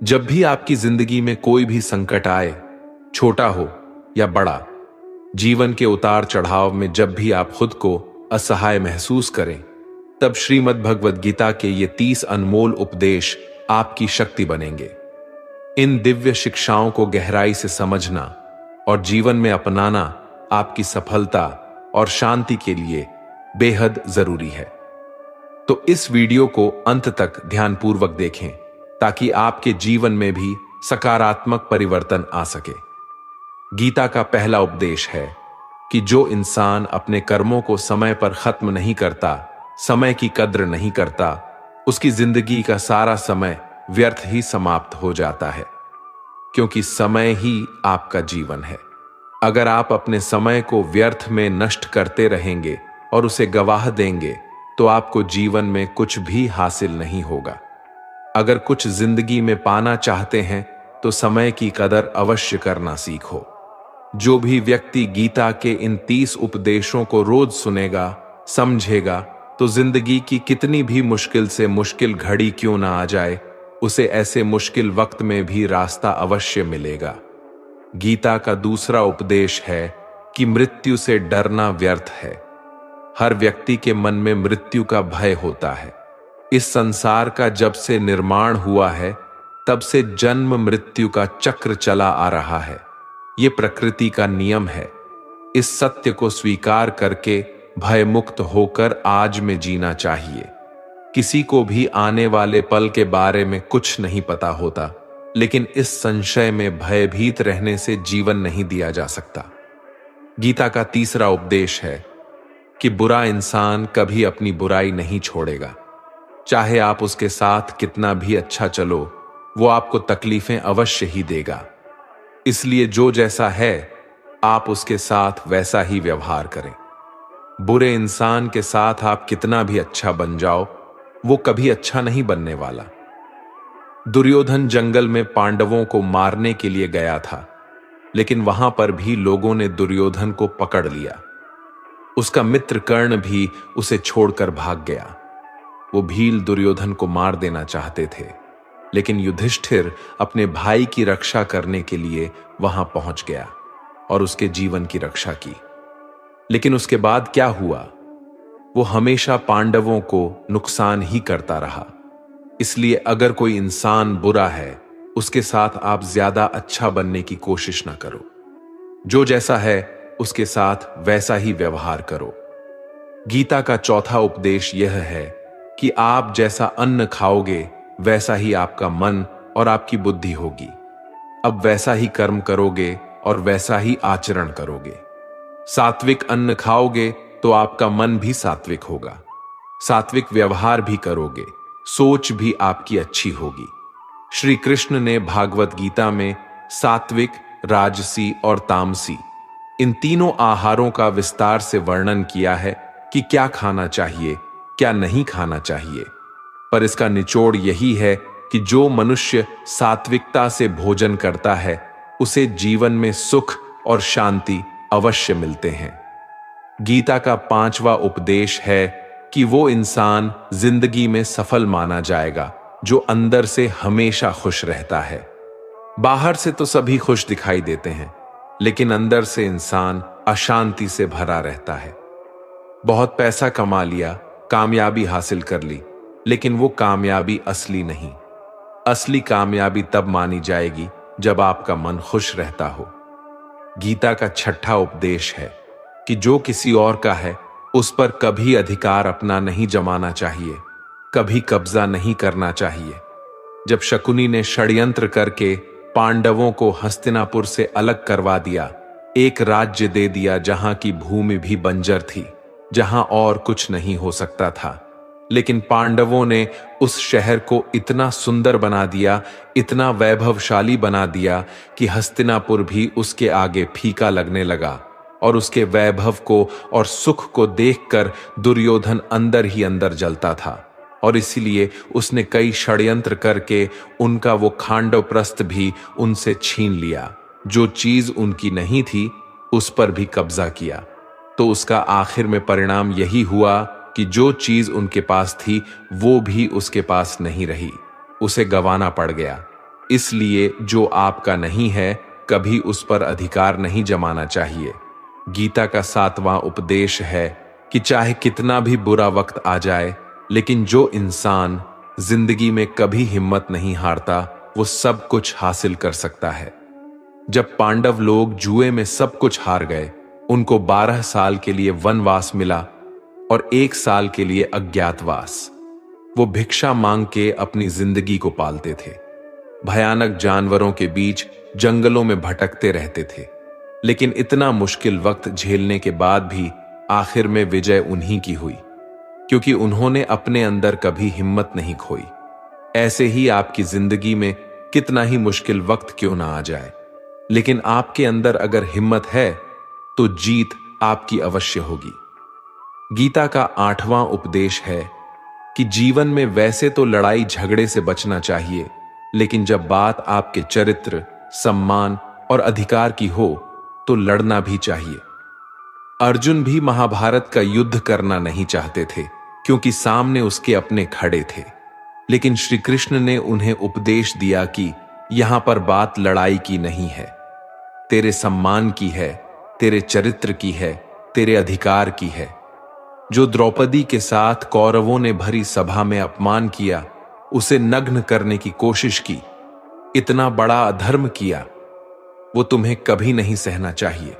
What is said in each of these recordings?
जब भी आपकी जिंदगी में कोई भी संकट आए, छोटा हो या बड़ा, जीवन के उतार चढ़ाव में जब भी आप खुद को असहाय महसूस करें, तब श्रीमद् भगवद गीता के ये 30 अनमोल उपदेश आपकी शक्ति बनेंगे। इन दिव्य शिक्षाओं को गहराई से समझना और जीवन में अपनाना आपकी सफलता और शांति के लिए बेहद जरूरी है। तो इस वीडियो को अंत तक ध्यानपूर्वक देखें ताकि आपके जीवन में भी सकारात्मक परिवर्तन आ सके। गीता का पहला उपदेश है कि जो इंसान अपने कर्मों को समय पर खत्म नहीं करता, समय की कद्र नहीं करता, उसकी जिंदगी का सारा समय व्यर्थ ही समाप्त हो जाता है, क्योंकि समय ही आपका जीवन है। अगर आप अपने समय को व्यर्थ में नष्ट करते रहेंगे और उसे गवाह देंगे तो आपको जीवन में कुछ भी हासिल नहीं होगा। अगर कुछ जिंदगी में पाना चाहते हैं तो समय की कदर अवश्य करना सीखो। जो भी व्यक्ति गीता के इन 30 उपदेशों को रोज सुनेगा, समझेगा, तो जिंदगी की कितनी भी मुश्किल से मुश्किल घड़ी क्यों ना आ जाए, उसे ऐसे मुश्किल वक्त में भी रास्ता अवश्य मिलेगा। गीता का दूसरा उपदेश है कि मृत्यु से डरना व्यर्थ है। हर व्यक्ति के मन में मृत्यु का भय होता है। इस संसार का जब से निर्माण हुआ है तब से जन्म मृत्यु का चक्र चला आ रहा है। ये प्रकृति का नियम है। इस सत्य को स्वीकार करके भयमुक्त होकर आज में जीना चाहिए। किसी को भी आने वाले पल के बारे में कुछ नहीं पता होता, लेकिन इस संशय में भयभीत रहने से जीवन नहीं दिया जा सकता। गीता का तीसरा उपदेश है कि बुरा इंसान कभी अपनी बुराई नहीं छोड़ेगा। चाहे आप उसके साथ कितना भी अच्छा चलो, वो आपको तकलीफें अवश्य ही देगा। इसलिए जो जैसा है आप उसके साथ वैसा ही व्यवहार करें। बुरे इंसान के साथ आप कितना भी अच्छा बन जाओ, वो कभी अच्छा नहीं बनने वाला। दुर्योधन जंगल में पांडवों को मारने के लिए गया था, लेकिन वहां पर भी लोगों ने दुर्योधन को पकड़ लिया। उसका मित्र कर्ण भी उसे छोड़कर भाग गया। वो भील दुर्योधन को मार देना चाहते थे, लेकिन युधिष्ठिर अपने भाई की रक्षा करने के लिए वहां पहुंच गया और उसके जीवन की रक्षा की। लेकिन उसके बाद क्या हुआ? वो हमेशा पांडवों को नुकसान ही करता रहा। इसलिए अगर कोई इंसान बुरा है, उसके साथ आप ज्यादा अच्छा बनने की कोशिश ना करो। जो जैसा है उसके साथ वैसा ही व्यवहार करो। गीता का चौथा उपदेश यह है कि आप जैसा अन्न खाओगे वैसा ही आपका मन और आपकी बुद्धि होगी। अब वैसा ही कर्म करोगे और वैसा ही आचरण करोगे। सात्विक अन्न खाओगे तो आपका मन भी सात्विक होगा। सात्विक व्यवहार भी करोगे, सोच भी आपकी अच्छी होगी। श्री कृष्ण ने भागवत गीता में सात्विक, राजसी और तामसी इन तीनों आहारों का विस्तार से वर्णन किया है कि क्या खाना चाहिए, क्या नहीं खाना चाहिए। पर इसका निचोड़ यही है कि जो मनुष्य सात्विकता से भोजन करता है उसे जीवन में सुख और शांति अवश्य मिलते हैं। गीता का पांचवा उपदेश है कि वो इंसान जिंदगी में सफल माना जाएगा जो अंदर से हमेशा खुश रहता है। बाहर से तो सभी खुश दिखाई देते हैं, लेकिन अंदर से इंसान अशांति से भरा रहता है। बहुत पैसा कमा लिया, कामयाबी हासिल कर ली, लेकिन वो कामयाबी असली नहीं। असली कामयाबी तब मानी जाएगी जब आपका मन खुश रहता हो। गीता का छठा उपदेश है कि जो किसी और का है उस पर कभी अधिकार अपना नहीं जमाना चाहिए, कभी कब्जा नहीं करना चाहिए। जब शकुनी ने षड्यंत्र करके पांडवों को हस्तिनापुर से अलग करवा दिया, एक राज्य दे दिया जहां की भूमि भी बंजर थी, जहां और कुछ नहीं हो सकता था, लेकिन पांडवों ने उस शहर को इतना सुंदर बना दिया, इतना वैभवशाली बना दिया कि हस्तिनापुर भी उसके आगे फीका लगने लगा। और उसके वैभव को और सुख को देखकर दुर्योधन अंदर ही अंदर जलता था, और इसीलिए उसने कई षड्यंत्र करके उनका वो खांडवप्रस्थ भी उनसे छीन लिया। जो चीज उनकी नहीं थी उस पर भी कब्जा किया। तो उसका आखिर में परिणाम यही हुआ कि जो चीज उनके पास थी वो भी उसके पास नहीं रही, उसे गंवाना पड़ गया। इसलिए जो आपका नहीं है कभी उस पर अधिकार नहीं जमाना चाहिए। गीता का 7वां उपदेश है कि चाहे कितना भी बुरा वक्त आ जाए, लेकिन जो इंसान जिंदगी में कभी हिम्मत नहीं हारता वो सब कुछ हासिल कर सकता है। जब पांडव लोग जुए में सब कुछ हार गए, उनको 12 साल के लिए वनवास मिला और 1 साल के लिए अज्ञातवास। वो भिक्षा मांग के अपनी जिंदगी को पालते थे। भयानक जानवरों के बीच जंगलों में भटकते रहते थे, लेकिन इतना मुश्किल वक्त झेलने के बाद भी आखिर में विजय उन्हीं की हुई, क्योंकि उन्होंने अपने अंदर कभी हिम्मत नहीं खोई। ऐसे ही आपकी जिंदगी में कितना ही मुश्किल वक्त क्यों ना आ जाए, लेकिन आपके अंदर अगर हिम्मत है तो जीत आपकी अवश्य होगी। गीता का 8वां उपदेश है कि जीवन में वैसे तो लड़ाई झगड़े से बचना चाहिए, लेकिन जब बात आपके चरित्र, सम्मान और अधिकार की हो तो लड़ना भी चाहिए। अर्जुन भी महाभारत का युद्ध करना नहीं चाहते थे, क्योंकि सामने उसके अपने खड़े थे, लेकिन श्री कृष्ण ने उन्हें उपदेश दिया कि यहां पर बात लड़ाई की नहीं है, तेरे सम्मान की है, तेरे चरित्र की है, तेरे अधिकार की है। जो द्रौपदी के साथ कौरवों ने भरी सभा में अपमान किया, उसे नग्न करने की कोशिश की, इतना बड़ा अधर्म किया, वो तुम्हें कभी नहीं सहना चाहिए।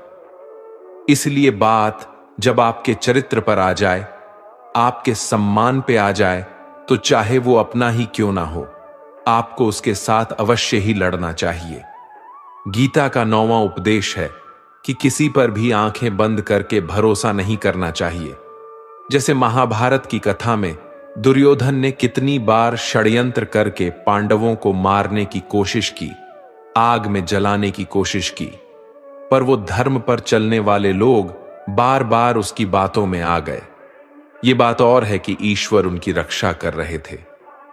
इसलिए बात जब आपके चरित्र पर आ जाए, आपके सम्मान पे आ जाए, तो चाहे वो अपना ही क्यों ना हो, आपको उसके साथ अवश्य ही लड़ना चाहिए। गीता का 9वां उपदेश है कि किसी पर भी आंखें बंद करके भरोसा नहीं करना चाहिए। जैसे महाभारत की कथा में दुर्योधन ने कितनी बार षड्यंत्र करके पांडवों को मारने की कोशिश की, आग में जलाने की कोशिश की, पर वो धर्म पर चलने वाले लोग बार बार उसकी बातों में आ गए। ये बात और है कि ईश्वर उनकी रक्षा कर रहे थे,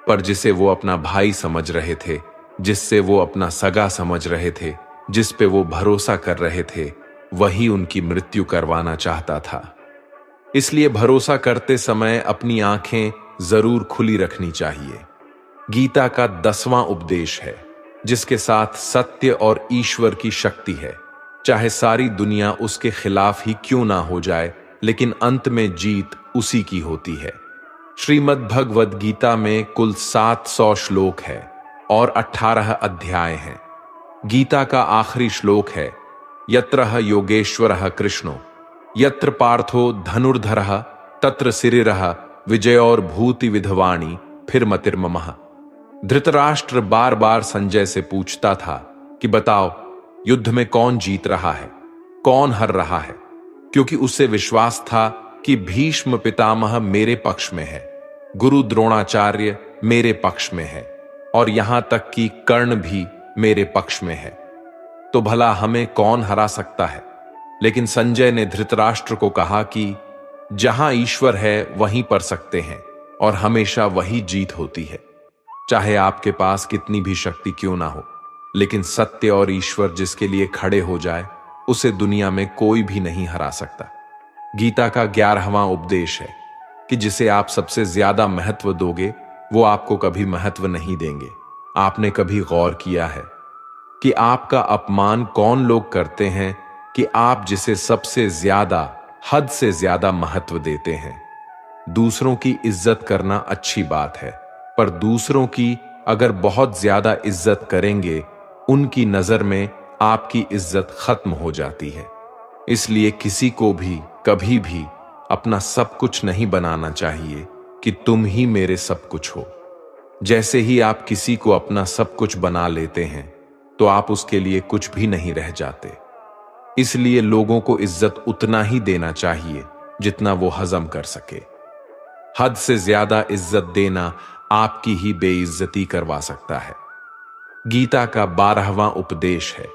पर जिसे वो अपना भाई समझ रहे थे, जिससे वो अपना सगा समझ रहे थे, जिस पे वो भरोसा कर रहे थे, वही उनकी मृत्यु करवाना चाहता था। इसलिए भरोसा करते समय अपनी आंखें जरूर खुली रखनी चाहिए। गीता का 10वां उपदेश है, जिसके साथ सत्य और ईश्वर की शक्ति है। चाहे सारी दुनिया उसके खिलाफ ही क्यों ना हो जाए, लेकिन अंत में जीत उसी की होती है। श्रीमद् भगवद गीता में कुल 700 श्लोक है और 18 अध्याय हैं। गीता का आखिरी श्लोक है, यत्रः योगेश्वरः कृष्णो यत्र पार्थो धनुर्धरः तत्र सिरिरः विजयोर भूति विधवाणी फिर मतिर्ममः। धृतराष्ट्र बार बार संजय से पूछता था कि बताओ, युद्ध में कौन जीत रहा है, कौन हार रहा है, क्योंकि उसे विश्वास था कि भीष्म पितामह मेरे पक्ष में है, गुरु द्रोणाचार्य मेरे पक्ष में है, और यहां तक कि कर्ण भी मेरे पक्ष में है, तो भला हमें कौन हरा सकता है। लेकिन संजय ने धृतराष्ट्र को कहा कि जहां ईश्वर है वहीं पर सकते हैं, और हमेशा वही जीत होती है। चाहे आपके पास कितनी भी शक्ति क्यों ना हो, लेकिन सत्य और ईश्वर जिसके लिए खड़े हो जाए, उसे दुनिया में कोई भी नहीं हरा सकता। गीता का 11वां उपदेश है कि जिसे आप सबसे ज्यादा महत्व दोगे, वो आपको कभी महत्व नहीं देंगे। आपने कभी गौर किया है कि आपका अपमान कौन लोग करते हैं कि आप जिसे सबसे ज्यादा, हद से ज्यादा महत्व देते हैं। दूसरों की इज्जत करना अच्छी बात है, पर दूसरों की अगर बहुत ज्यादा इज्जत करेंगे, उनकी नजर में आपकी इज्जत खत्म हो जाती है। इसलिए किसी को भी कभी भी अपना सब कुछ नहीं बनाना चाहिए कि तुम ही मेरे सब कुछ हो। जैसे ही आप किसी को अपना सब कुछ बना लेते हैं, तो आप उसके लिए कुछ भी नहीं रह जाते। इसलिए लोगों को इज्जत उतना ही देना चाहिए जितना वो हजम कर सके। हद से ज्यादा इज्जत देना आपकी ही बेइज्जती करवा सकता है। गीता का 12वां उपदेश है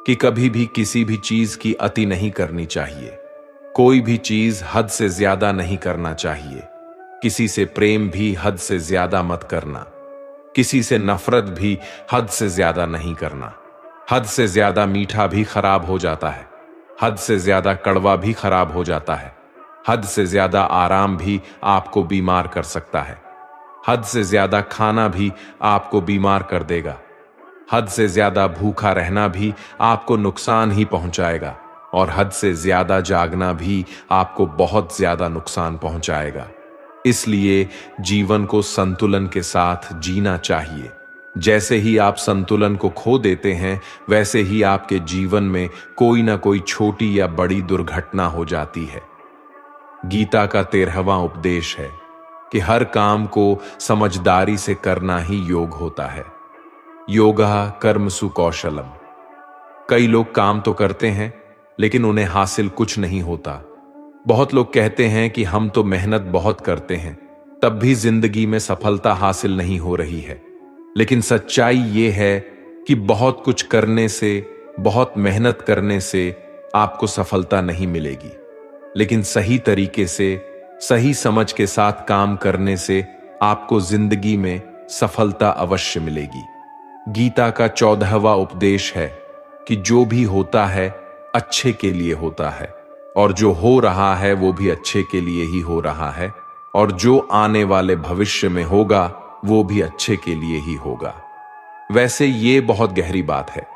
कि कभी भी किसी भी चीज की अति नहीं करनी चाहिए। कोई भी चीज हद से ज्यादा नहीं करना चाहिए। किसी से प्रेम भी हद से ज्यादा मत करना। किसी से नफरत भी हद से ज्यादा नहीं करना। हद से ज्यादा मीठा भी खराब हो जाता है। हद से ज्यादा कड़वा भी खराब हो जाता है। हद से ज्यादा आराम भी आपको बीमार कर सकता है। हद से ज्यादा खाना भी आपको बीमार कर देगा। हद से ज्यादा भूखा रहना भी आपको नुकसान ही पहुंचाएगा और हद से ज्यादा जागना भी आपको बहुत ज्यादा नुकसान पहुंचाएगा। इसलिए जीवन को संतुलन के साथ जीना चाहिए। जैसे ही आप संतुलन को खो देते हैं, वैसे ही आपके जीवन में कोई ना कोई छोटी या बड़ी दुर्घटना हो जाती है। गीता का 13वां उपदेश है कि हर काम को समझदारी से करना ही योग होता है। योगा कर्मसु कौशलम। कई लोग काम तो करते हैं लेकिन उन्हें हासिल कुछ नहीं होता। बहुत लोग कहते हैं कि हम तो मेहनत बहुत करते हैं, तब भी जिंदगी में सफलता हासिल नहीं हो रही है। लेकिन सच्चाई ये है कि बहुत कुछ करने से, बहुत मेहनत करने से आपको सफलता नहीं मिलेगी, लेकिन सही तरीके से, सही समझ के साथ काम करने से आपको जिंदगी में सफलता अवश्य मिलेगी। गीता का 14वां उपदेश है कि जो भी होता है अच्छे के लिए होता है, और जो हो रहा है वो भी अच्छे के लिए ही हो रहा है, और जो आने वाले भविष्य में होगा वो भी अच्छे के लिए ही होगा। वैसे ये बहुत गहरी बात है।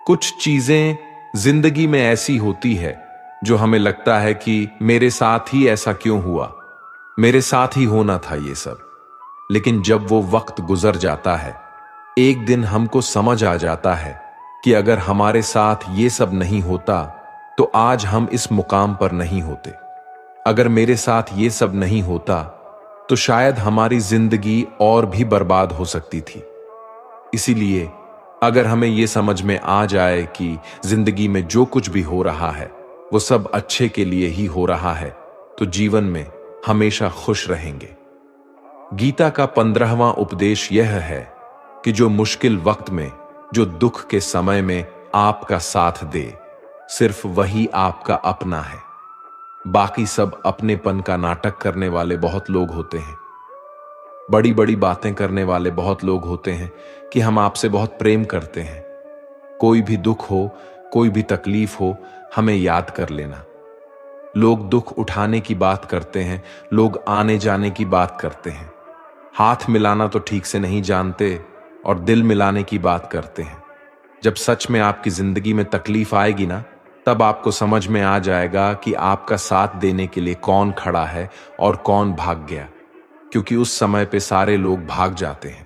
कुछ चीजें जिंदगी में ऐसी होती है जो हमें लगता है कि मेरे साथ ही ऐसा क्यों हुआ, मेरे साथ ही होना था ये सब। लेकिन जब वो वक्त गुजर जाता है, एक दिन हमको समझ आ जाता है कि अगर हमारे साथ ये सब नहीं होता तो आज हम इस मुकाम पर नहीं होते। अगर मेरे साथ ये सब नहीं होता तो शायद हमारी जिंदगी और भी बर्बाद हो सकती थी। इसीलिए अगर हमें ये समझ में आ जाए कि जिंदगी में जो कुछ भी हो रहा है वो सब अच्छे के लिए ही हो रहा है, तो जीवन में हमेशा खुश रहेंगे। गीता का 15वां उपदेश यह है कि जो मुश्किल वक्त में, जो दुख के समय में आपका साथ दे, सिर्फ वही आपका अपना है। बाकी सब अपनेपन का नाटक करने वाले बहुत लोग होते हैं। बड़ी बड़ी बातें करने वाले बहुत लोग होते हैं कि हम आपसे बहुत प्रेम करते हैं। कोई भी दुख हो, कोई भी तकलीफ हो, हमें याद कर लेना। लोग दुख उठाने की बात करते हैं, लोग आने जाने की बात करते हैं, हाथ मिलाना तो ठीक से नहीं जानते और दिल मिलाने की बात करते हैं। जब सच में आपकी जिंदगी में तकलीफ आएगी ना, तब आपको समझ में आ जाएगा कि आपका साथ देने के लिए कौन खड़ा है और कौन भाग गया। क्योंकि उस समय पे सारे लोग भाग जाते हैं,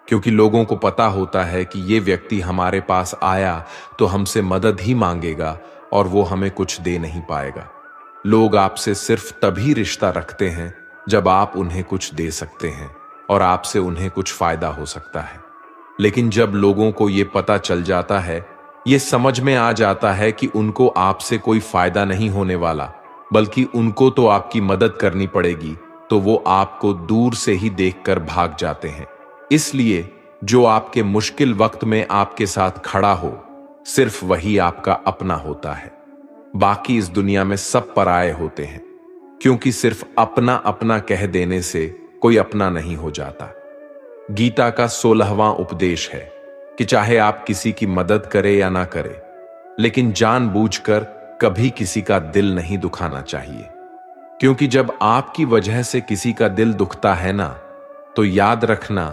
क्योंकि लोगों को पता होता है कि ये व्यक्ति हमारे पास आया तो हमसे मदद ही मांगेगा और वो हमें कुछ दे नहीं पाएगा। लोग आपसे सिर्फ तभी रिश्ता रखते हैं जब आप उन्हें कुछ दे सकते हैं और आपसे उन्हें कुछ फायदा हो सकता है। लेकिन जब लोगों को ये पता चल जाता है, ये समझ में आ जाता है कि उनको आपसे कोई फायदा नहीं होने वाला, बल्कि उनको तो आपकी मदद करनी पड़ेगी, तो वो आपको दूर से ही देखकर भाग जाते हैं। इसलिए जो आपके मुश्किल वक्त में आपके साथ खड़ा हो, सिर्फ वही आपका अपना होता है। बाकी इस दुनिया में सब पराये होते हैं, क्योंकि सिर्फ अपना अपना कह देने से कोई अपना नहीं हो जाता। गीता का 16वां उपदेश है कि चाहे आप किसी की मदद करें या ना करें, लेकिन जानबूझकर कभी किसी का दिल नहीं दुखाना चाहिए। क्योंकि जब आपकी वजह से किसी का दिल दुखता है ना, तो याद रखना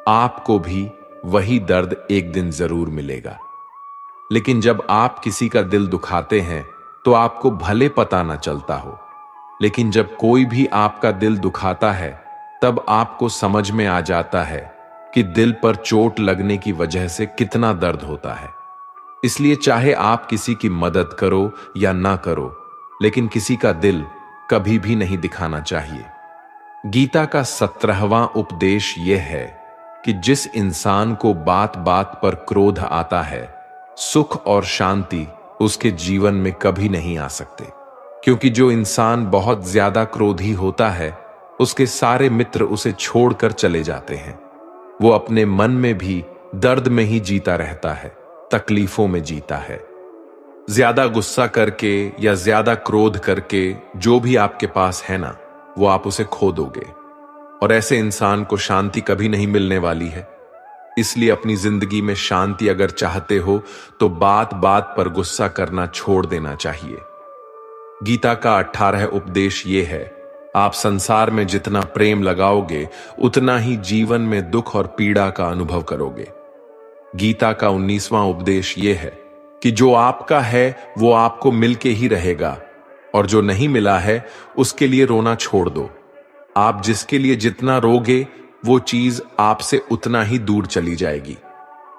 आपको भी वही दर्द एक दिन जरूर मिलेगा। लेकिन जब आप किसी का दिल दुखाते हैं तो आपको भले पता ना चलता हो, लेकिन जब कोई भी आपका दिल दुखाता है तब आपको समझ में आ जाता है कि दिल पर चोट लगने की वजह से कितना दर्द होता है। इसलिए चाहे आप किसी की मदद करो या ना करो, लेकिन किसी का दिल कभी भी नहीं दिखाना चाहिए। गीता का 17वां उपदेश यह है कि जिस इंसान को बात बात पर क्रोध आता है, सुख और शांति उसके जीवन में कभी नहीं आ सकते। क्योंकि जो इंसान बहुत ज्यादा क्रोधी होता है, उसके सारे मित्र उसे छोड़कर चले जाते हैं। वो अपने मन में भी दर्द में ही जीता रहता है, तकलीफों में जीता है। ज्यादा गुस्सा करके या ज्यादा क्रोध करके जो भी आपके पास है ना, वो आप उसे खो दोगे, और ऐसे इंसान को शांति कभी नहीं मिलने वाली है। इसलिए अपनी जिंदगी में शांति अगर चाहते हो तो बात बात पर गुस्सा करना छोड़ देना चाहिए। गीता का 18 उपदेश ये है, आप संसार में जितना प्रेम लगाओगे उतना ही जीवन में दुख और पीड़ा का अनुभव करोगे। गीता का 19वां उपदेश यह है कि जो आपका है वो आपको मिलके ही रहेगा, और जो नहीं मिला है उसके लिए रोना छोड़ दो। आप जिसके लिए जितना रोगे वो चीज आपसे उतना ही दूर चली जाएगी,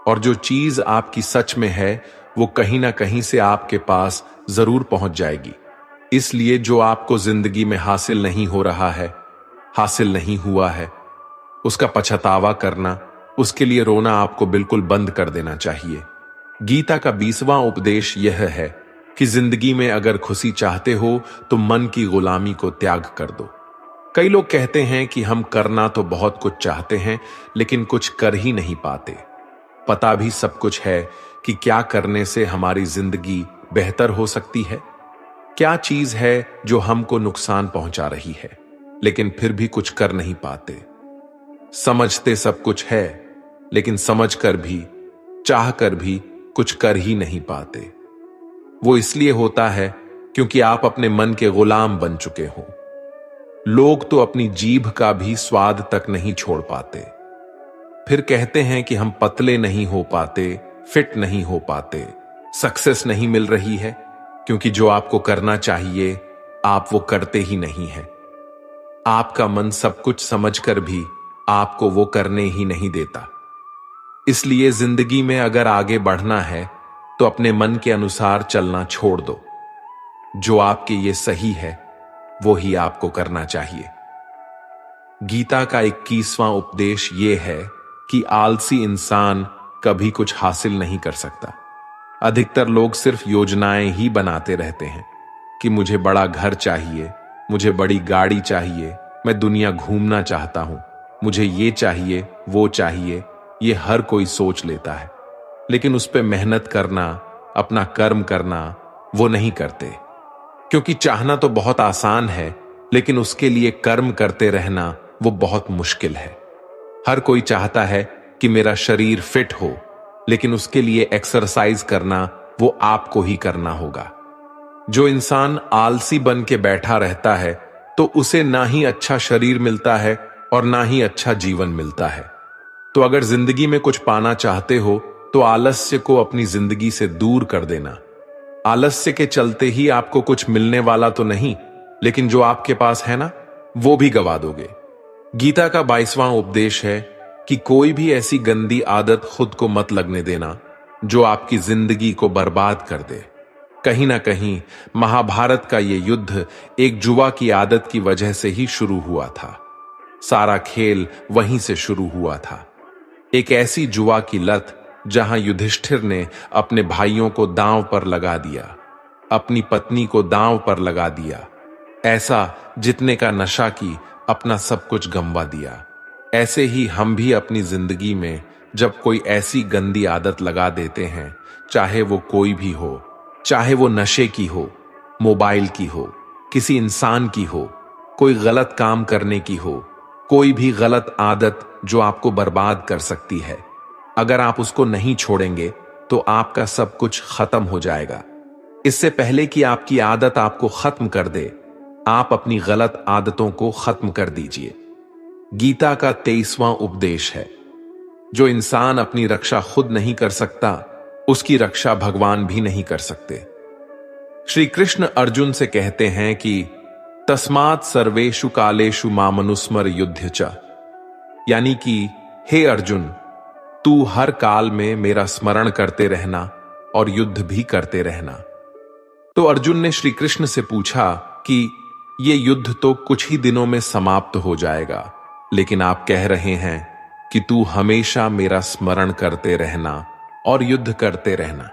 और जो चीज आपकी सच में है वो कहीं ना कहीं से आपके पास जरूर पहुंच जाएगी। इसलिए जो आपको जिंदगी में हासिल नहीं हो रहा है, हासिल नहीं हुआ है, उसका पछतावा करना, उसके लिए रोना आपको बिल्कुल बंद कर देना चाहिए। गीता का 20वां उपदेश यह है कि जिंदगी में अगर खुशी चाहते हो तो मन की गुलामी को त्याग कर दो। कई लोग कहते हैं कि हम करना तो बहुत कुछ चाहते हैं लेकिन कुछ कर ही नहीं पाते। पता भी सब कुछ है कि क्या करने से हमारी जिंदगी बेहतर हो सकती है, क्या चीज है जो हमको नुकसान पहुंचा रही है, लेकिन फिर भी कुछ कर नहीं पाते। समझते सब कुछ है लेकिन समझकर भी, चाहकर भी कुछ कर ही नहीं पाते। वो इसलिए होता है क्योंकि आप अपने मन के गुलाम बन चुके हो। लोग तो अपनी जीभ का भी स्वाद तक नहीं छोड़ पाते, फिर कहते हैं कि हम पतले नहीं हो पाते, फिट नहीं हो पाते, सक्सेस नहीं मिल रही है, क्योंकि जो आपको करना चाहिए आप वो करते ही नहीं हैं। आपका मन सब कुछ समझकर भी आपको वो करने ही नहीं देता। इसलिए जिंदगी में अगर आगे बढ़ना है तो अपने मन के अनुसार चलना छोड़ दो। जो आपके ये सही है वो ही आपको करना चाहिए। गीता का 21वां उपदेश ये है कि आलसी इंसान कभी कुछ हासिल नहीं कर सकता। अधिकतर लोग सिर्फ योजनाएं ही बनाते रहते हैं कि मुझे बड़ा घर चाहिए, मुझे बड़ी गाड़ी चाहिए, मैं दुनिया घूमना चाहता हूं, मुझे ये चाहिए, वो चाहिए। ये हर कोई सोच लेता है, लेकिन उस पर मेहनत करना, अपना कर्म करना वो नहीं करते। क्योंकि चाहना तो बहुत आसान है, लेकिन उसके लिए कर्म करते रहना वो बहुत मुश्किल है। हर कोई चाहता है कि मेरा शरीर फिट हो, लेकिन उसके लिए एक्सरसाइज करना वो आपको ही करना होगा। जो इंसान आलसी बन के बैठा रहता है तो उसे ना ही अच्छा शरीर मिलता है और ना ही अच्छा जीवन मिलता है। तो अगर जिंदगी में कुछ पाना चाहते हो तो आलस्य को अपनी जिंदगी से दूर कर देना। आलस्य के चलते ही आपको कुछ मिलने वाला तो नहीं, लेकिन जो आपके पास है ना वो भी गवा दोगे। गीता का 22वां उपदेश है कि कोई भी ऐसी गंदी आदत खुद को मत लगने देना जो आपकी जिंदगी को बर्बाद कर दे। कहीं ना कहीं महाभारत का ये युद्ध एक जुआ की आदत की वजह से ही शुरू हुआ था। सारा खेल वहीं से शुरू हुआ था। एक ऐसी जुआ की लत जहां युधिष्ठिर ने अपने भाइयों को दांव पर लगा दिया, अपनी पत्नी को दांव पर लगा दिया, ऐसा जितने का नशा की अपना सब कुछ गंवा दिया। ऐसे ही हम भी अपनी जिंदगी में जब कोई ऐसी गंदी आदत लगा देते हैं, चाहे वो कोई भी हो, चाहे वो नशे की हो, मोबाइल की हो, किसी इंसान की हो, कोई गलत काम करने की हो, कोई भी गलत आदत जो आपको बर्बाद कर सकती है, अगर आप उसको नहीं छोड़ेंगे तो आपका सब कुछ खत्म हो जाएगा। इससे पहले कि आपकी आदत आपको खत्म कर दे, आप अपनी गलत आदतों को खत्म कर दीजिए। गीता का 23वां उपदेश है, जो इंसान अपनी रक्षा खुद नहीं कर सकता उसकी रक्षा भगवान भी नहीं कर सकते। श्री कृष्ण अर्जुन से कहते हैं कि तस्मात् सर्वेषु कालेषु मामनुस्मर युध्य च, यानी कि हे अर्जुन, तू हर काल में मेरा स्मरण करते रहना और युद्ध भी करते रहना। तो अर्जुन ने श्री कृष्ण से पूछा कि ये युद्ध तो कुछ ही दिनों में समाप्त हो जाएगा, लेकिन आप कह रहे हैं कि तू हमेशा मेरा स्मरण करते रहना और युद्ध करते रहना।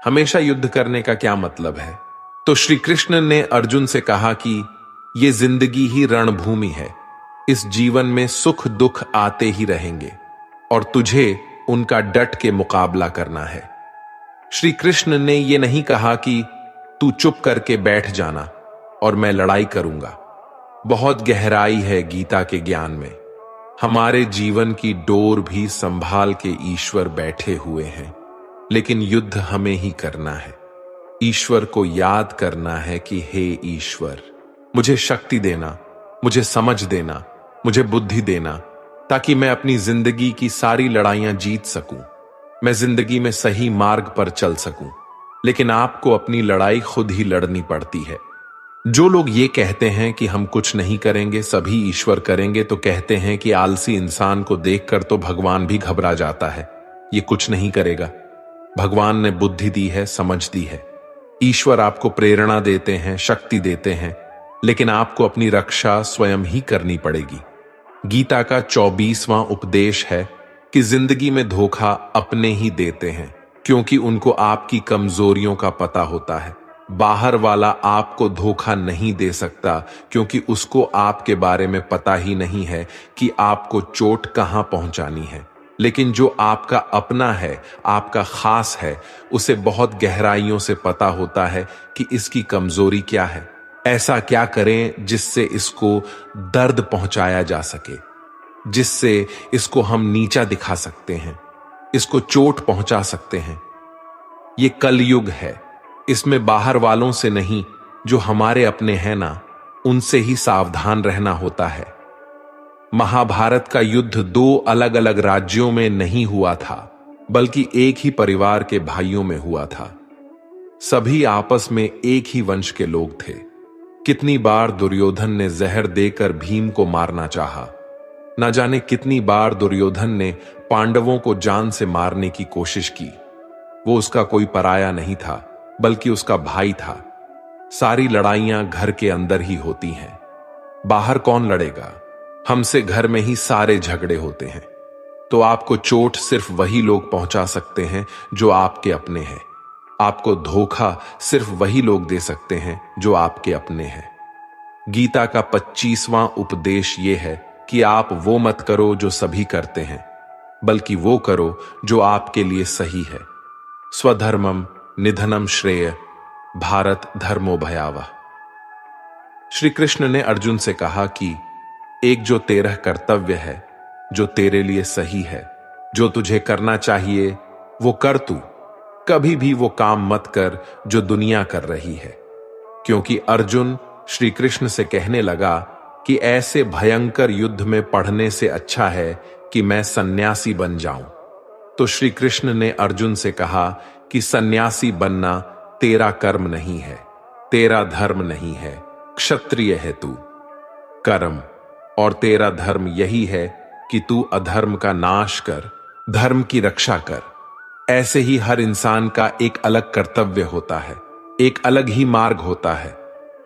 हमेशा युद्ध करने का क्या मतलब है? तो श्री कृष्ण ने अर्जुन से कहा कि ये जिंदगी ही रणभूमि है, इस जीवन में सुख दुख आते ही रहेंगे और तुझे उनका डट के मुकाबला करना है। श्री कृष्ण ने यह नहीं कहा कि तू चुप करके बैठ जाना और मैं लड़ाई करूंगा। बहुत गहराई है गीता के ज्ञान में। हमारे जीवन की डोर भी संभाल के ईश्वर बैठे हुए हैं, लेकिन युद्ध हमें ही करना है। ईश्वर को याद करना है कि हे ईश्वर, मुझे शक्ति देना, मुझे समझ देना, मुझे बुद्धि देना, ताकि मैं अपनी जिंदगी की सारी लड़ाइयां जीत सकूं। मैं जिंदगी में सही मार्ग पर चल सकूं। लेकिन आपको अपनी लड़ाई खुद ही लड़नी पड़ती है। जो लोग ये कहते हैं कि हम कुछ नहीं करेंगे, सभी ईश्वर करेंगे, तो कहते हैं कि आलसी इंसान को देखकर तो भगवान भी घबरा जाता है, ये कुछ नहीं करेगा। भगवान ने बुद्धि दी है, समझ दी है। ईश्वर आपको प्रेरणा देते हैं, शक्ति देते हैं, लेकिन आपको अपनी रक्षा स्वयं ही करनी पड़ेगी। गीता का 24वां उपदेश है कि जिंदगी में धोखा अपने ही देते हैं, क्योंकि उनको आपकी कमजोरियों का पता होता है। बाहर वाला आपको धोखा नहीं दे सकता, क्योंकि उसको आपके बारे में पता ही नहीं है कि आपको चोट कहां पहुंचानी है। लेकिन जो आपका अपना है, आपका खास है, उसे बहुत गहराइयों से पता होता है कि इसकी कमजोरी क्या है। ऐसा क्या करें जिससे इसको दर्द पहुंचाया जा सके, जिससे इसको हम नीचा दिखा सकते हैं, इसको चोट पहुंचा सकते हैं। ये कलयुग है, इसमें बाहर वालों से नहीं, जो हमारे अपने हैं ना, उनसे ही सावधान रहना होता है। महाभारत का युद्ध 2 अलग अलग राज्यों में नहीं हुआ था, बल्कि एक ही परिवार के भाइयों में हुआ था। सभी आपस में एक ही वंश के लोग थे। कितनी बार दुर्योधन ने जहर देकर भीम को मारना चाहा। न जाने कितनी बार दुर्योधन ने पांडवों को जान से मारने की कोशिश की। वो उसका कोई पराया नहीं था, बल्कि उसका भाई था। सारी लड़ाइयां घर के अंदर ही होती हैं, बाहर कौन लड़ेगा? हमसे घर में ही सारे झगड़े होते हैं। तो आपको चोट सिर्फ वही लोग पहुंचा सकते हैं जो आपके अपने हैं। आपको धोखा सिर्फ वही लोग दे सकते हैं जो आपके अपने हैं। गीता का 25वां उपदेश यह है कि आप वो मत करो जो सभी करते हैं, बल्कि वो करो जो आपके लिए सही है। स्वधर्मम निधनम श्रेय, भारत धर्मो भयावह। श्री कृष्ण ने अर्जुन से कहा कि एक जो तेरा कर्तव्य है, जो तेरे लिए सही है, जो तुझे करना चाहिए वो कर तू। कभी भी वो काम मत कर जो दुनिया कर रही है। क्योंकि अर्जुन श्री कृष्ण से कहने लगा कि ऐसे भयंकर युद्ध में पढ़ने से अच्छा है कि मैं सन्यासी बन जाऊं। तो श्री कृष्ण ने अर्जुन से कहा कि सन्यासी बनना तेरा कर्म नहीं है, तेरा धर्म नहीं है, क्षत्रिय है तू। कर्म और तेरा धर्म यही है कि तू अधर्म का नाश कर, धर्म की रक्षा कर। ऐसे ही हर इंसान का एक अलग कर्तव्य होता है, एक अलग ही मार्ग होता है।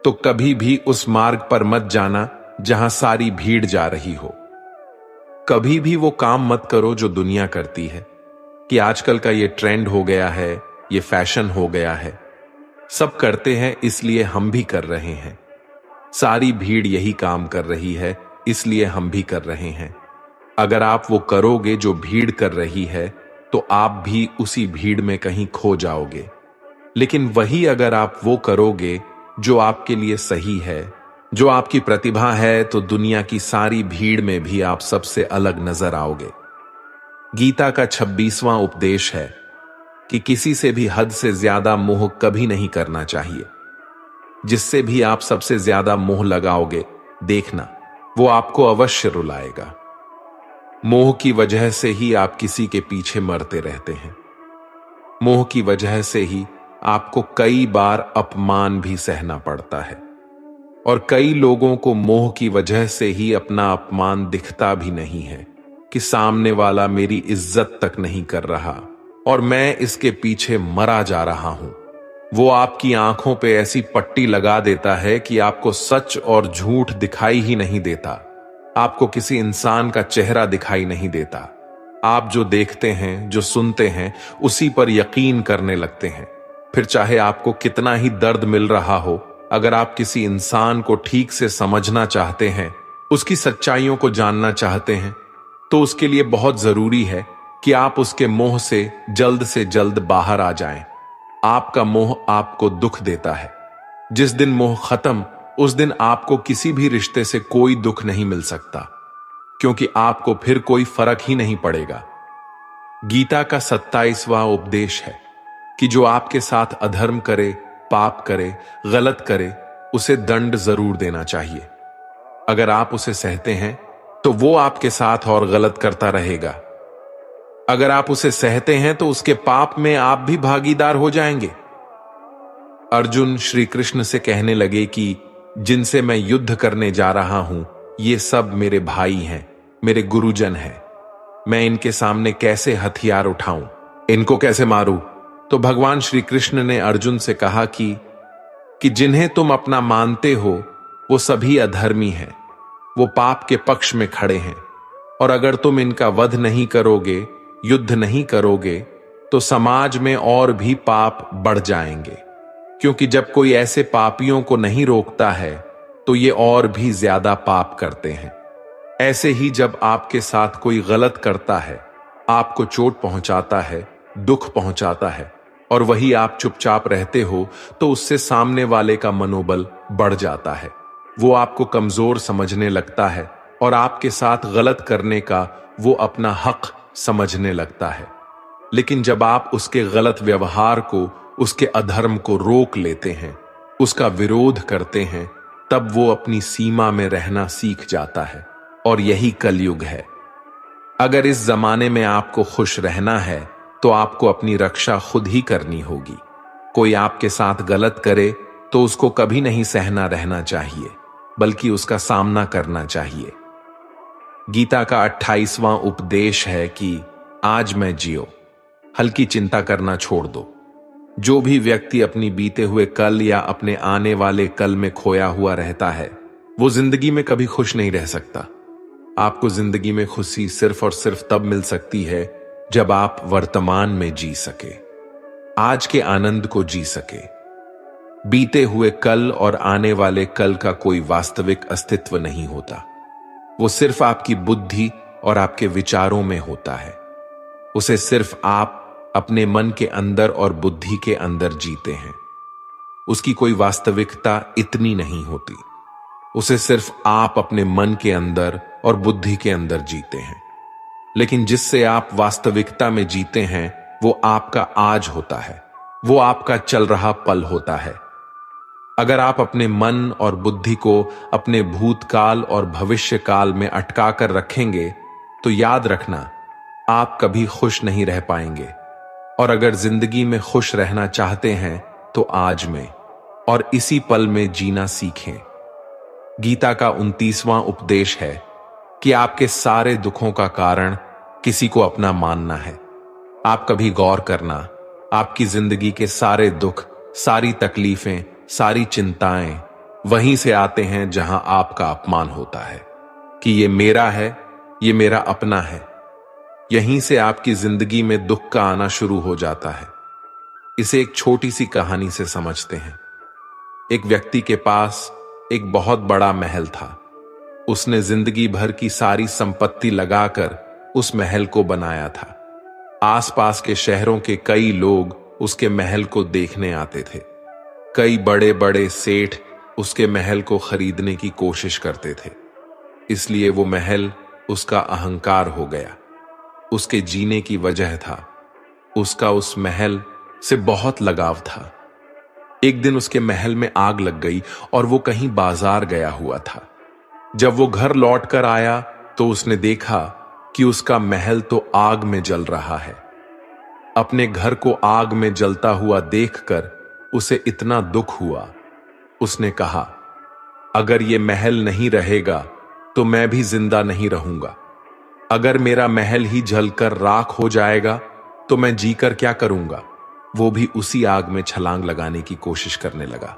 तो कभी भी उस मार्ग पर मत जाना जहां सारी भीड़ जा रही हो। कभी भी वो काम मत करो जो दुनिया करती है, कि आजकल का ये ट्रेंड हो गया है, ये फैशन हो गया है। सब करते हैं इसलिए हम भी कर रहे हैं। सारी भीड़ यही काम कर रही है, इसलिए हम भी कर रहे हैं। अगर आप वो करोगे जो भीड़ कर रही है, तो आप भी उसी भीड़ में कहीं खो जाओगे। लेकिन वही अगर आप वो करोगे जो आपके लिए सही है, जो आपकी प्रतिभा है, तो दुनिया की सारी भीड़ में भी आप सबसे अलग नजर आओगे। गीता का 26वां उपदेश है कि किसी से भी हद से ज्यादा मोह कभी नहीं करना चाहिए। जिससे भी आप सबसे ज्यादा मोह लगाओगे, देखना वो आपको अवश्य रुलाएगा। मोह की वजह से ही आप किसी के पीछे मरते रहते हैं। मोह की वजह से ही आपको कई बार अपमान भी सहना पड़ता है, और कई लोगों को मोह की वजह से ही अपना अपमान दिखता भी नहीं है कि सामने वाला मेरी इज्जत तक नहीं कर रहा और मैं इसके पीछे मरा जा रहा हूं। वो आपकी आंखों पे ऐसी पट्टी लगा देता है कि आपको सच और झूठ दिखाई ही नहीं देता। आपको किसी इंसान का चेहरा दिखाई नहीं देता। आप जो देखते हैं, जो सुनते हैं, उसी पर यकीन करने लगते हैं। फिर चाहे आपको कितना ही दर्द मिल रहा हो, अगर आप किसी इंसान को ठीक से समझना चाहते हैं, उसकी सच्चाइयों को जानना चाहते हैं, तो उसके लिए बहुत जरूरी है कि आप उसके मोह से जल्द बाहर आ जाएं। आपका मोह आपको दुख देता है। जिस दिन मोह खत्म, उस दिन आपको किसी भी रिश्ते से कोई दुख नहीं मिल सकता, क्योंकि आपको फिर कोई फर्क ही नहीं पड़ेगा। गीता का 27वां उपदेश है कि जो आपके साथ अधर्म करे, पाप करे, गलत करे, उसे दंड जरूर देना चाहिए। अगर आप उसे सहते हैं तो वो आपके साथ और गलत करता रहेगा। अगर आप उसे सहते हैं तो उसके पाप में आप भी भागीदार हो जाएंगे। अर्जुन श्री कृष्ण से कहने लगे कि जिनसे मैं युद्ध करने जा रहा हूं, ये सब मेरे भाई हैं, मेरे गुरुजन हैं। मैं इनके सामने कैसे हथियार उठाऊं, इनको कैसे मारूं? तो भगवान श्री कृष्ण ने अर्जुन से कहा कि जिन्हें तुम अपना मानते हो वो सभी अधर्मी हैं, वो पाप के पक्ष में खड़े हैं, और अगर तुम इनका वध नहीं करोगे, युद्ध नहीं करोगे, तो समाज में और भी पाप बढ़ जाएंगे। क्योंकि जब कोई ऐसे पापियों को नहीं रोकता है तो ये और भी ज्यादा पाप करते हैं। ऐसे ही जब आपके साथ कोई गलत करता है, आपको चोट पहुंचाता है, दुख पहुंचाता है, और वही आप चुपचाप रहते हो, तो उससे सामने वाले का मनोबल बढ़ जाता है। वो आपको कमजोर समझने लगता है और आपके साथ गलत करने का वो अपना हक समझने लगता है। लेकिन जब आप उसके गलत व्यवहार को, उसके अधर्म को रोक लेते हैं, उसका विरोध करते हैं, तब वो अपनी सीमा में रहना सीख जाता है। और यही कलयुग है। अगर इस जमाने में आपको खुश रहना है तो आपको अपनी रक्षा खुद ही करनी होगी। कोई आपके साथ गलत करे तो उसको कभी नहीं सहना रहना चाहिए, बल्कि उसका सामना करना चाहिए। गीता का 28वां उपदेश है कि आज मैं जियो, हल्की चिंता करना छोड़ दो। जो भी व्यक्ति अपनी बीते हुए कल या अपने आने वाले कल में खोया हुआ रहता है, वो जिंदगी में कभी खुश नहीं रह सकता। आपको जिंदगी में खुशी सिर्फ और सिर्फ तब मिल सकती है जब आप वर्तमान में जी सके, आज के आनंद को जी सके। बीते हुए कल और आने वाले कल का कोई वास्तविक अस्तित्व नहीं होता। वो सिर्फ आपकी बुद्धि और आपके विचारों में होता है। उसे सिर्फ आप अपने मन के अंदर और बुद्धि के अंदर जीते हैं। उसकी कोई वास्तविकता इतनी नहीं होती। उसे सिर्फ आप अपने मन के अंदर और बुद्धि के अंदर जीते हैं। लेकिन जिससे आप वास्तविकता में जीते हैं, वो आपका आज होता है, वो आपका चल रहा पल होता है। अगर आप अपने मन और बुद्धि को अपने भूतकाल और भविष्य काल में अटका कर रखेंगे, तो याद रखना, आप कभी खुश नहीं रह पाएंगे। और अगर जिंदगी में खुश रहना चाहते हैं तो आज में और इसी पल में जीना सीखें। गीता का 29वां उपदेश है कि आपके सारे दुखों का कारण किसी को अपना मानना है। आप कभी गौर करना, आपकी जिंदगी के सारे दुख, सारी तकलीफें, सारी चिंताएं वहीं से आते हैं जहां आपका अपमान होता है कि ये मेरा है, ये मेरा अपना है। यहीं से आपकी जिंदगी में दुख का आना शुरू हो जाता है। इसे एक छोटी सी कहानी से समझते हैं। एक व्यक्ति के पास एक बहुत बड़ा महल था। उसने जिंदगी भर की सारी संपत्ति लगाकर उस महल को बनाया था। आसपास के शहरों के कई लोग उसके महल को देखने आते थे। कई बड़े बड़े सेठ उसके महल को खरीदने की कोशिश करते थे। इसलिए वो महल उसका अहंकार हो गया। उसके जीने की वजह था, उसका उस महल से बहुत लगाव था। एक दिन उसके महल में आग लग गई और वो कहीं बाजार गया हुआ था। जब वो घर लौट कर आया तो उसने देखा कि उसका महल तो आग में जल रहा है। अपने घर को आग में जलता हुआ देखकर उसे इतना दुख हुआ। उसने कहा, अगर ये महल नहीं रहेगा तो मैं भी जिंदा नहीं रहूंगा। अगर मेरा महल ही जलकर राख हो जाएगा तो मैं जीकर क्या करूंगा। वो भी उसी आग में छलांग लगाने की कोशिश करने लगा।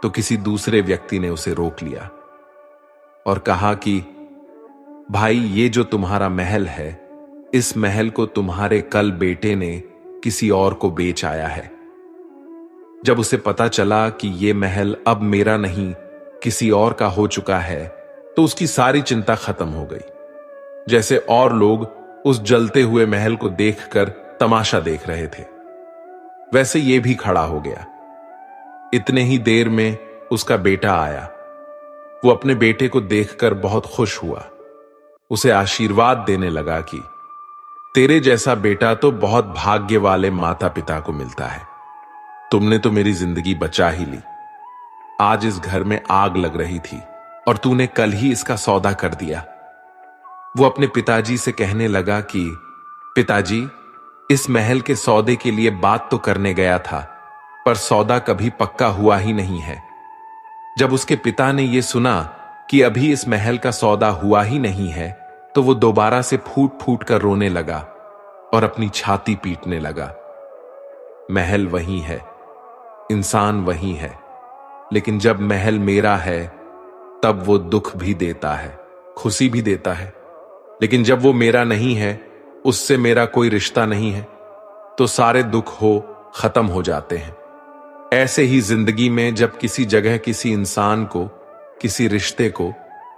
तो किसी दूसरे व्यक्ति ने उसे रोक लिया और कहा कि भाई, ये जो तुम्हारा महल है, इस महल को तुम्हारे कल बेटे ने किसी और को बेच आया है। जब उसे पता चला कि ये महल अब मेरा नहीं किसी और का हो चुका है, तो उसकी सारी चिंता खत्म हो गई। जैसे और लोग उस जलते हुए महल को देखकर तमाशा देख रहे थे, वैसे ये भी खड़ा हो गया। इतने ही देर में उसका बेटा आया। वो अपने बेटे को देखकर बहुत खुश हुआ। उसे आशीर्वाद देने लगा कि तेरे जैसा बेटा तो बहुत भाग्य वाले माता पिता को मिलता है। तुमने तो मेरी जिंदगी बचा ही ली। आज इस घर में आग लग रही थी और तूने कल ही इसका सौदा कर दिया। वो अपने पिताजी से कहने लगा कि पिताजी, इस महल के सौदे के लिए बात तो करने गया था, पर सौदा कभी पक्का हुआ ही नहीं है। जब उसके पिता ने यह सुना कि अभी इस महल का सौदा हुआ ही नहीं है, तो वो दोबारा से फूट फूट कर रोने लगा और अपनी छाती पीटने लगा। महल वही है, इंसान वही है, लेकिन जब महल मेरा है तब वो दुख भी देता है, खुशी भी देता है। लेकिन जब वो मेरा नहीं है, उससे मेरा कोई रिश्ता नहीं है, तो सारे दुख खत्म हो जाते हैं। ऐसे ही जिंदगी में जब किसी जगह किसी इंसान को, किसी रिश्ते को,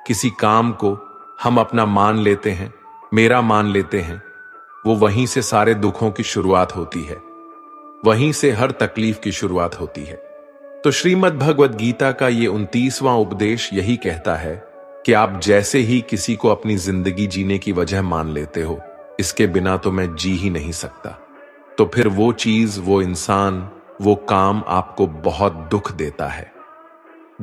किसी काम को हम अपना मान लेते हैं, मेरा मान लेते हैं, वो वहीं से सारे दुखों की शुरुआत होती है, वहीं से हर तकलीफ की शुरुआत होती है। तो श्रीमद् भगवद गीता का ये 29वां उपदेश यही कहता है कि आप जैसे ही किसी को अपनी जिंदगी जीने की वजह मान लेते हो, इसके बिना तो मैं जी ही नहीं सकता, तो फिर वो चीज, वो इंसान, वो काम आपको बहुत दुख देता है।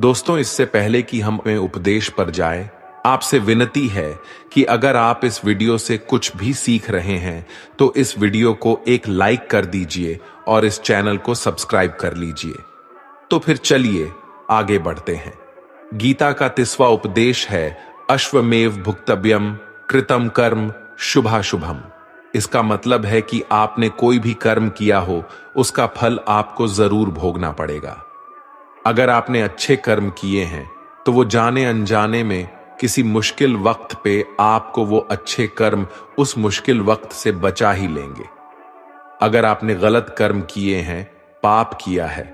दोस्तों, इससे पहले कि हम उपदेश पर जाएं, आपसे विनती है कि अगर आप इस वीडियो से कुछ भी सीख रहे हैं तो इस वीडियो को एक लाइक कर दीजिए और इस चैनल को सब्सक्राइब कर लीजिए। तो फिर चलिए आगे बढ़ते हैं। गीता का 30वां उपदेश है अश्वमेव भुक्तव्यम कृतम कर्म शुभाशुभम। इसका मतलब है कि आपने कोई भी कर्म किया हो, उसका फल आपको जरूर भोगना पड़ेगा। अगर आपने अच्छे कर्म किए हैं तो वो जाने अनजाने में किसी मुश्किल वक्त पे आपको वो अच्छे कर्म उस मुश्किल वक्त से बचा ही लेंगे। अगर आपने गलत कर्म किए हैं, पाप किया है,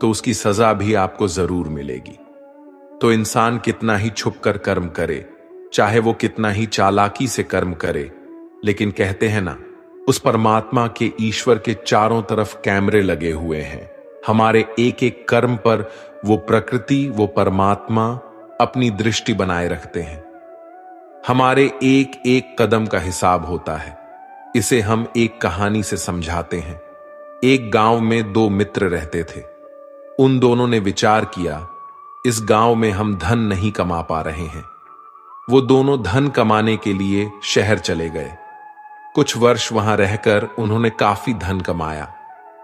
तो उसकी सजा भी आपको जरूर मिलेगी। तो इंसान कितना ही छुपकर कर्म करे, चाहे वो कितना ही चालाकी से कर्म करे, लेकिन कहते हैं ना, उस परमात्मा के, ईश्वर के चारों तरफ कैमरे लगे हुए हैं। हमारे एक एक कर्म पर वो प्रकृति, वो परमात्मा अपनी दृष्टि बनाए रखते हैं। हमारे एक एक कदम का हिसाब होता है। इसे हम एक कहानी से समझाते हैं। एक गांव में दो मित्र रहते थे। उन दोनों ने विचार किया, इस गांव में हम धन नहीं कमा पा रहे हैं। वो दोनों धन कमाने के लिए शहर चले गए। कुछ वर्ष वहां रहकर उन्होंने काफी धन कमाया।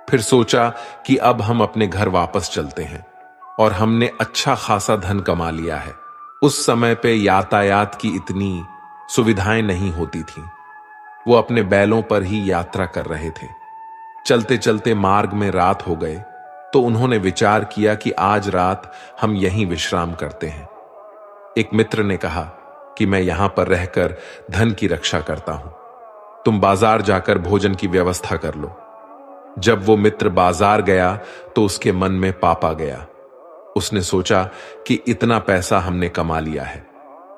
फिर सोचा कि अब हम अपने घर वापस चलते हैं, और हमने अच्छा खासा धन कमा लिया है। उस समय पे यातायात की इतनी सुविधाएं नहीं होती थीं। वो अपने बैलों पर ही यात्रा कर रहे थे। चलते चलते मार्ग में रात हो गए, तो उन्होंने विचार किया कि आज रात हम यहीं विश्राम करते हैं। एक मित्र ने कहा कि मैं यहां पर रहकर धन की रक्षा करता हूं, तुम बाजार जाकर भोजन की व्यवस्था कर लो। जब वो मित्र बाजार गया तो उसके मन में पाप आ गया। उसने सोचा कि इतना पैसा हमने कमा लिया है,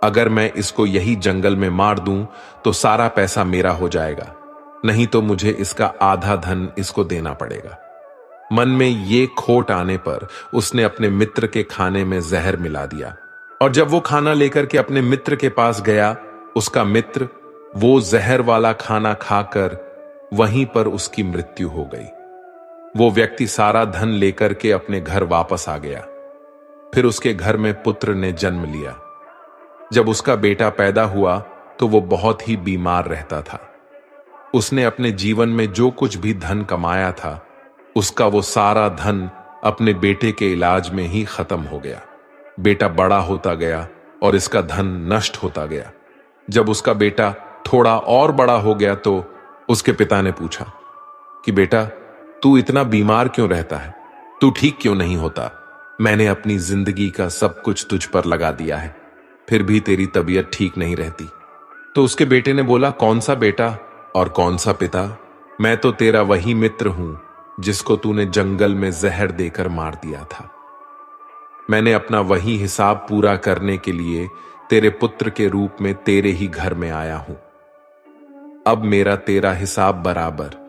अगर मैं इसको यही जंगल में मार दूं तो सारा पैसा मेरा हो जाएगा, नहीं तो मुझे इसका आधा धन इसको देना पड़ेगा। मन में ये खोट आने पर उसने अपने मित्र के खाने में जहर मिला दिया, और जब वो खाना लेकर के अपने मित्र के पास गया, उसका मित्र वो जहर वाला खाना खाकर वहीं पर उसकी मृत्यु हो गई। वो व्यक्ति सारा धन लेकर के अपने घर वापस आ गया। फिर उसके घर में पुत्र ने जन्म लिया। जब उसका बेटा पैदा हुआ तो वो बहुत ही बीमार रहता था। उसने अपने जीवन में जो कुछ भी धन कमाया था, उसका वो सारा धन अपने बेटे के इलाज में ही खत्म हो गया। बेटा बड़ा होता गया और इसका धन नष्ट होता गया। जब उसका बेटा थोड़ा और बड़ा हो गया तो उसके पिता ने पूछा कि बेटा, तू इतना बीमार क्यों रहता है? तू ठीक क्यों नहीं होता? मैंने अपनी जिंदगी का सब कुछ तुझ पर लगा दिया है, फिर भी तेरी तबीयत ठीक नहीं रहती। तो उसके बेटे ने बोला, कौन सा बेटा और कौन सा पिता? मैं तो तेरा वही मित्र हूं जिसको तूने जंगल में जहर देकर मार दिया था। मैंने अपना वही हिसाब पूरा करने के लिए तेरे पुत्र के रूप में तेरे ही घर में आया हूं। अब मेरा तेरा हिसाब बराबर।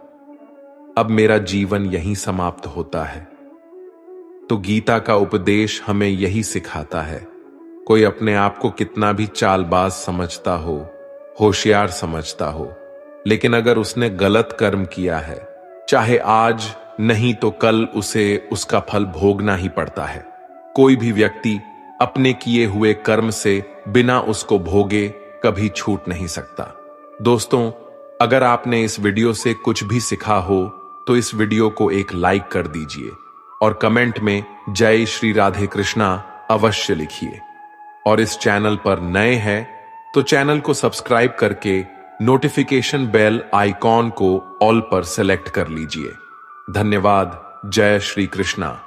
अब मेरा जीवन यहीं समाप्त होता है। तो गीता का उपदेश हमें यही सिखाता है, कोई अपने आप को कितना भी चालबाज समझता हो, होशियार समझता हो, लेकिन अगर उसने गलत कर्म किया है, चाहे आज नहीं तो कल उसे उसका फल भोगना ही पड़ता है। कोई भी व्यक्ति अपने किए हुए कर्म से बिना उसको भोगे कभी छूट नहीं सकता। दोस्तों, अगर आपने इस वीडियो से कुछ भी सीखा हो तो इस वीडियो को एक लाइक कर दीजिए और कमेंट में जय श्री राधे कृष्णा अवश्य लिखिए। और इस चैनल पर नए हैं तो चैनल को सब्सक्राइब करके नोटिफिकेशन बेल आइकॉन को ऑल पर सेलेक्ट कर लीजिए। धन्यवाद। जय श्री कृष्णा।